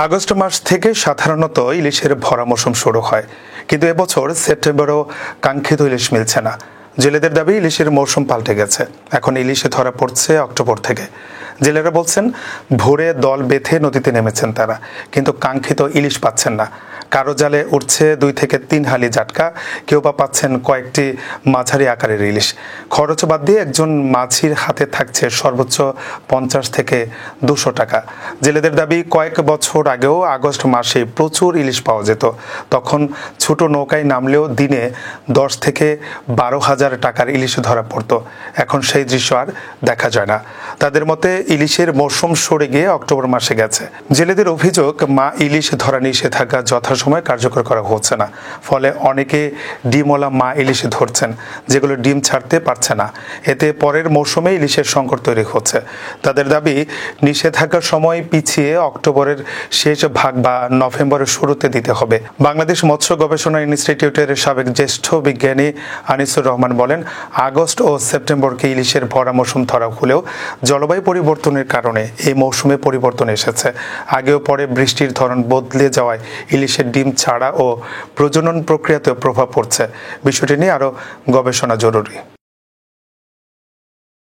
August মাস থেকে সাধারণত ইলিশের ভরা মৌসুম শুরু হয়, কিন্তু এবছর সেপ্টেম্বরেও কাঙ্ক্ষিত ইলিশ মিলছে না। জেলেদের দাবি ইলিশের মৌসুম পাল্টে গেছে, এখন ইলিশে ধরা পড়ছে অক্টোবর থেকে। জেলেরা বলছেন ভোরে দল বেঁধে নদীতে নেমেছেন তারা, কিন্তু কাঙ্ক্ষিত ইলিশ পাচ্ছেন না। কারো জালে উঠছে 2 থেকে 3 হালি জাটকা, কেউ বা পাচ্ছেন কয়েকটি মাঝারি আকারের ইলিশ। খরচ বাদ দিয়ে একজন মাঝির হাতে থাকছে সর্বোচ্চ 50 থেকে 200 টাকা। জেলেদের দাবি কয়েক বছর আগেও আগস্ট মাসে প্রচুর ইলিশ পাওয়া যেত, তখন ছোট নৌকায় নামলেও দিনে 10 থেকে 12,000 টাকার ইলিশ ধরা পড়তো। এখন সেই দৃশ্য আর দেখা যায় না। তাদের মতে ইলিশের মৌসুম সরে গিয়ে অক্টোবর মাসে গেছে। জেলেদের অভিযোগ, মা ইলিশ ধরা নিষেধাজ্ঞা যথাসময়ে কার্যকর করা হচ্ছে না, ফলে অনেকে ডিমওয়ালা মা ইলিশ ধরছেন, যেগুলো ডিম ছাড়তে পারছে না। এতে পরের মৌসুমে ইলিশের সংকট তৈরি হচ্ছে। তাদের দাবি নিষেধাজ্ঞার সময় পিছিয়ে অক্টোবরের শেষ ভাগ বা নভেম্বরের শুরুতে দিতে হবে। বাংলাদেশ মৎস্য গবেষণা ইনস্টিটিউটের সাবেক জ্যেষ্ঠ বিজ্ঞানী আনিসুর রহমান বলেন, আগস্ট ও সেপ্টেম্বরকে ইলিশের ভরা মৌসুম ধরা হলেও জলবায়ু পরিবর্তনের কারণে এই মৌসুমে পরিবর্তন এসেছে। আগেও পরে বৃষ্টির ধরন বদলে যাওয়ায় ইলিশের ডিম ছাড়া ও প্রজনন প্রক্রিয়াতেও প্রভাব পড়ছে। বিষয়টি নিয়ে আরও গবেষণা জরুরি।